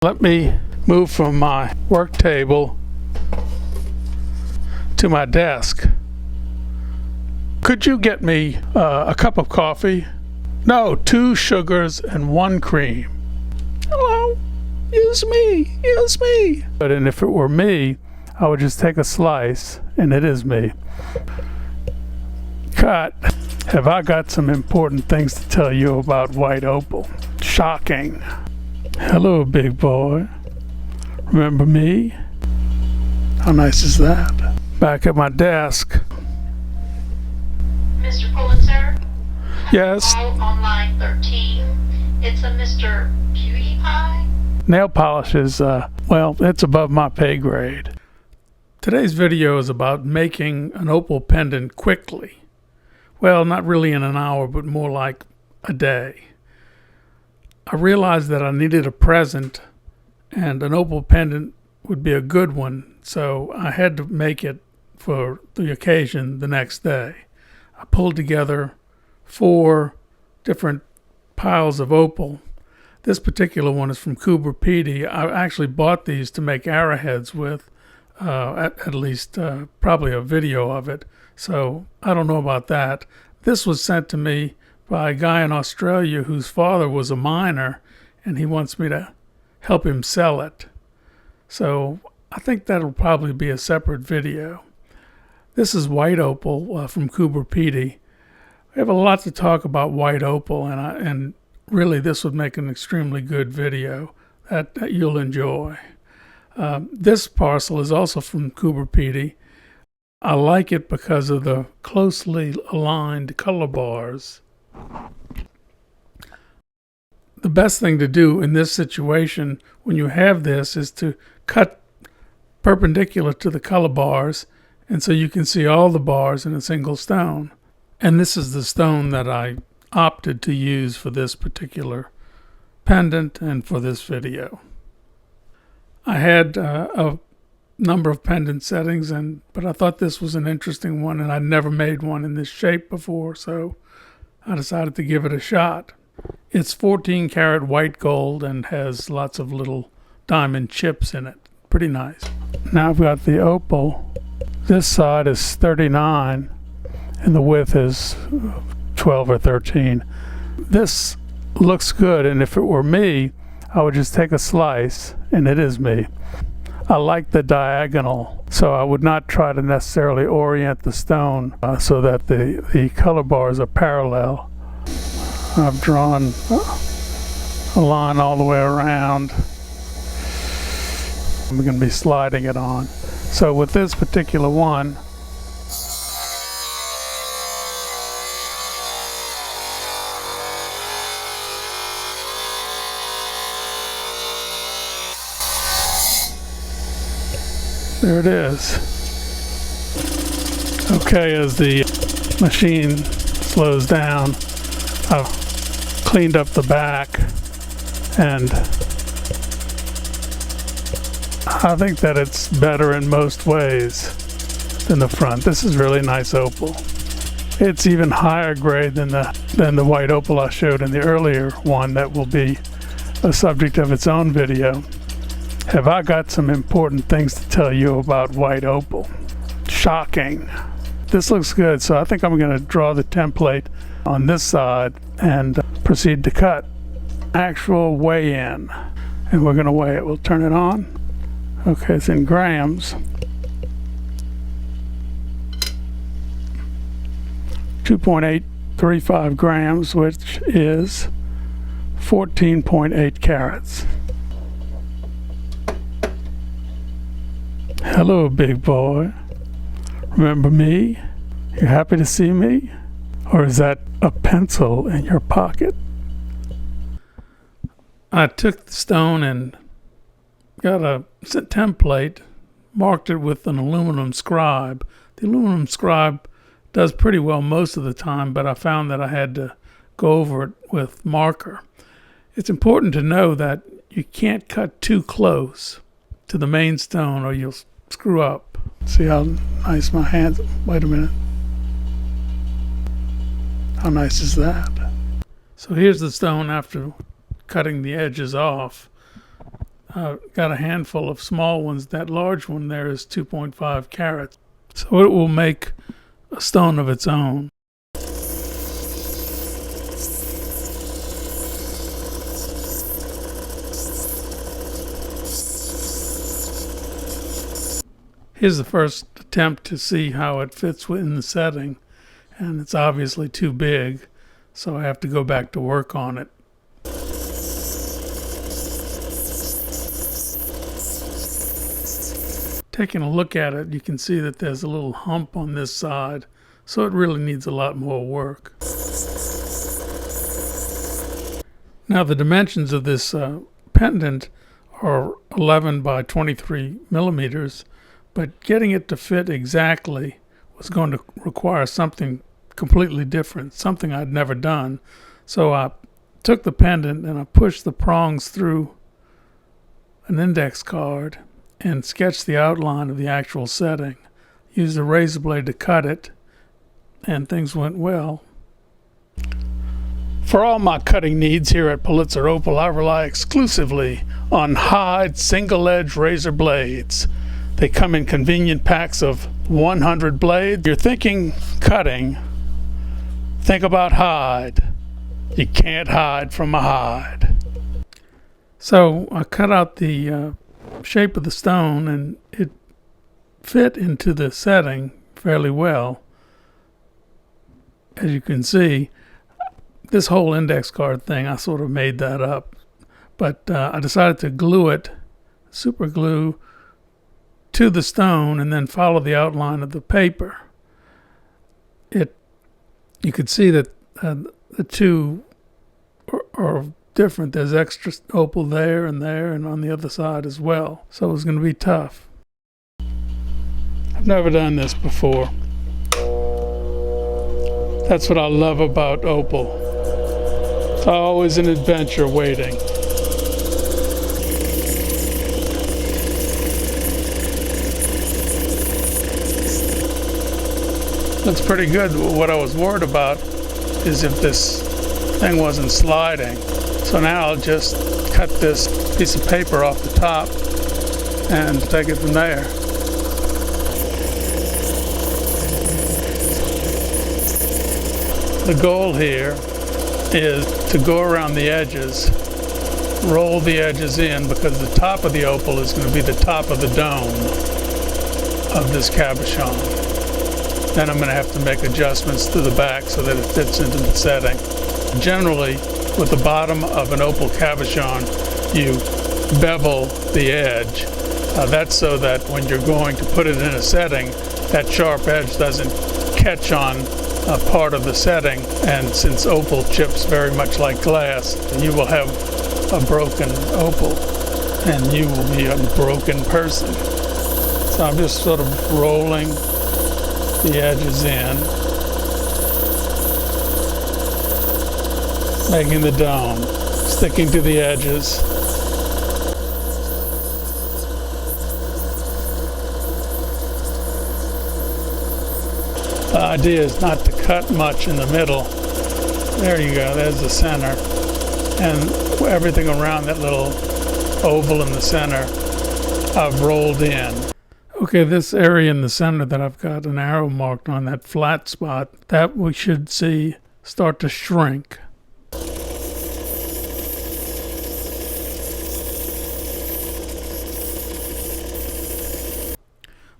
Let me move from my work table to my desk. Could you get me a cup of coffee? No, 2 sugars and 1 cream. Hello? Use me. But and if it were me, I would just take a slice, and it is me. Cut. Have I got some important things to tell you about white opal? Shocking. Hello, big boy. Remember me? How nice is that? Back at my desk. Mr. Pulitzer? Yes? Call on line 13. It's a Mr. Beauty Pie. Nail polish is, well, it's above my pay grade. Today's video is about making an opal pendant quickly. Well, not really in an hour, but more like a day. I realized that I needed a present, and an opal pendant would be a good one, so I had to make it for the occasion the next day. I pulled together 4 different piles of opal. This particular one is from Coober Pedy. I actually bought these to make arrowheads with, at least probably a video of it, so I don't know about that. This was sent to me by a guy in Australia whose father was a miner, and he wants me to help him sell it. So I think that'll probably be a separate video. This is white opal from Coober Pedy. We have a lot to talk about white opal, and really this would make an extremely good video that you'll enjoy. This parcel is also from Coober Pedy. I like it because of the closely aligned color bars. The best thing to do in this situation when you have this is to cut perpendicular to the color bars, and so you can see all the bars in a single stone. And this is the stone that I opted to use for this particular pendant and for this video. I had a number of pendant settings, but I thought this was an interesting one, and I'd never made one in this shape before, so I decided to give it a shot. It's 14 karat white gold and has lots of little diamond chips in it. Pretty nice. Now I've got the opal. This side is 39 and the width is 12 or 13. This looks good, and if it were me, I would just take a slice, and it is me. I like the diagonal, so I would not try to necessarily orient the stone so that the color bars are parallel. I've drawn a line all the way around. I'm going to be sliding it on. So with this particular one, there it is. Okay, as the machine slows down, I've cleaned up the back, and I think that it's better in most ways than the front. This is really nice opal. It's even higher grade than the white opal I showed in the earlier one that will be a subject of its own video. Have I got some important things to tell you about white opal? Shocking. This looks good, so I think I'm going to draw the template on this side and proceed to cut. Actual weigh-in, and we're going to weigh it. We'll turn it on. Okay, it's in grams. 2.835 grams, which is 14.8 carats. Hello, big boy. Remember me? You happy to see me? Or is that a pencil in your pocket? I took the stone and got a template, marked it with an aluminum scribe. The aluminum scribe does pretty well most of the time, but I found that I had to go over it with marker. It's important to know that you can't cut too close to the main stone or you'll screw up. See how nice my hands, wait a minute. How nice is that? So here's the stone after cutting the edges off. got a handful of small ones. That large one there is 2.5 carats. So it will make a stone of its own. Here's the first attempt to see how it fits within the setting, and it's obviously too big, so I have to go back to work on it. Taking a look at it, you can see that there's a little hump on this side, so it really needs a lot more work. Now the dimensions of this pendant are 11 by 23 millimeters, but getting it to fit exactly was going to require something completely different, something I'd never done. So I took the pendant and I pushed the prongs through an index card and sketched the outline of the actual setting. Used a razor blade to cut it, and things went well. For all my cutting needs here at Pulitzer Opal, I rely exclusively on Hyde single-edge razor blades. They come in convenient packs of 100 blades. You're thinking cutting, think about Hyde. You can't hide from a Hyde. So I cut out the shape of the stone, and it fit into the setting fairly well. As you can see, this whole index card thing, I sort of made that up. But I decided to glue it, super glue, to the stone and then follow the outline of the paper. You could see that the two are different. There's extra opal there and on the other side as well. So it was going to be tough. I've never done this before. That's what I love about opal. It's always an adventure waiting. Looks pretty good. What I was worried about is if this thing wasn't sliding. So now I'll just cut this piece of paper off the top and take it from there. The goal here is to go around the edges, roll the edges in, because the top of the opal is going to be the top of the dome of this cabochon. Then I'm going to have to make adjustments to the back so that it fits into the setting. Generally, with the bottom of an opal cabochon, you bevel the edge. That's so that when you're going to put it in a setting, that sharp edge doesn't catch on a part of the setting. And since opal chips very much like glass, you will have a broken opal and you will be a broken person. So I'm just sort of rolling the edges in, making the dome, sticking to the edges. The idea is not to cut much in the middle. There you go, there's the center. And everything around that little oval in the center, I've rolled in. Okay, this area in the center that I've got an arrow marked on, that flat spot, that we should see start to shrink.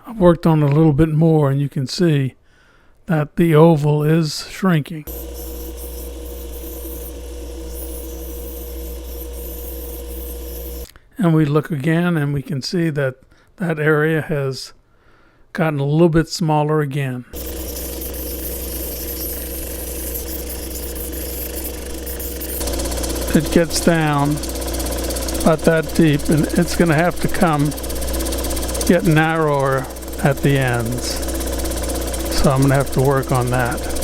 I've worked on it a little bit more and you can see that the oval is shrinking. And we look again and we can see that that area has gotten a little bit smaller again. It gets down about that deep and it's going to have to get narrower at the ends. So I'm going to have to work on that.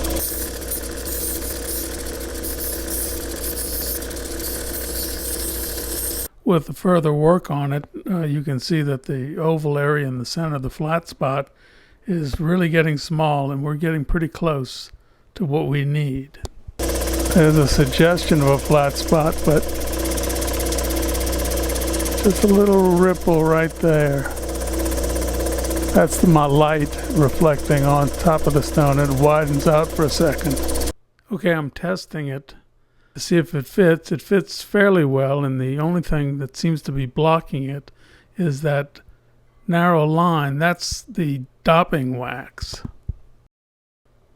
With the further work on it, you can see that the oval area in the center, the flat spot, is really getting small, and we're getting pretty close to what we need. There's a suggestion of a flat spot, but Just a little ripple right there. That's my light reflecting on top of the stone. It widens out for a second. Okay, I'm testing it to see if it fits. It fits fairly well, and the only thing that seems to be blocking it is that narrow line. That's the dopping wax.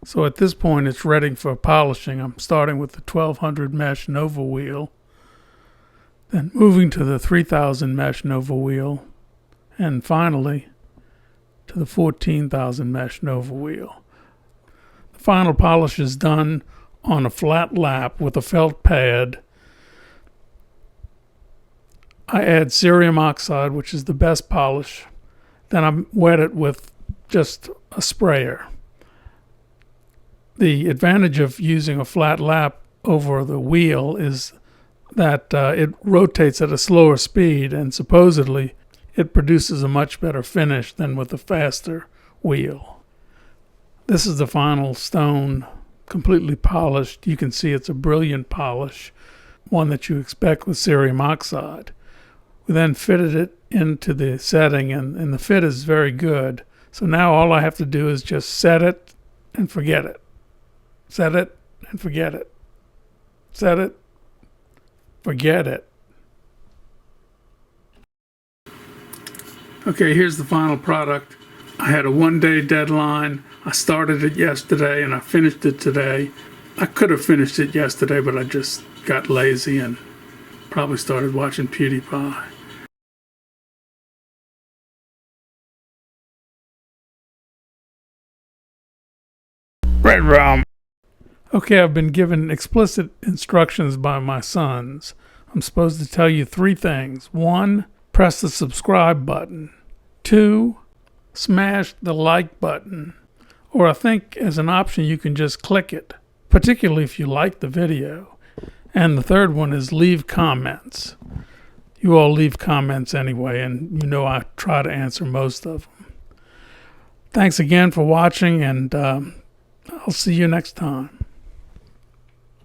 So at this point it's ready for polishing. I'm starting with the 1200 mesh Nova wheel, then moving to the 3000 mesh Nova wheel, and finally to the 14,000 mesh Nova wheel. The final polish is done on a flat lap with a felt pad. I add cerium oxide, which is the best polish. Then I wet it with just a sprayer. The advantage of using a flat lap over the wheel is that it rotates at a slower speed, and supposedly it produces a much better finish than with a faster wheel. This is the final stone, completely polished. You can see it's a brilliant polish, one that you expect with cerium oxide. We then fitted it into the setting, and the fit is very good. So now all I have to do is just set it and forget it. Set it and forget it. Set it, forget it. Okay, here's the final product. I had a one-day deadline. I started it yesterday and I finished it today. I could have finished it yesterday, but I just got lazy and probably started watching PewDiePie. Red rum. Okay, I've been given explicit instructions by my sons. I'm supposed to tell you 3 things. 1, press the subscribe button. 2, smash the like button. Or I think as an option you can just click it, particularly if you like the video. And the third one is leave comments. You all leave comments anyway, and you know I try to answer most of them. Thanks again for watching, and I'll see you next time.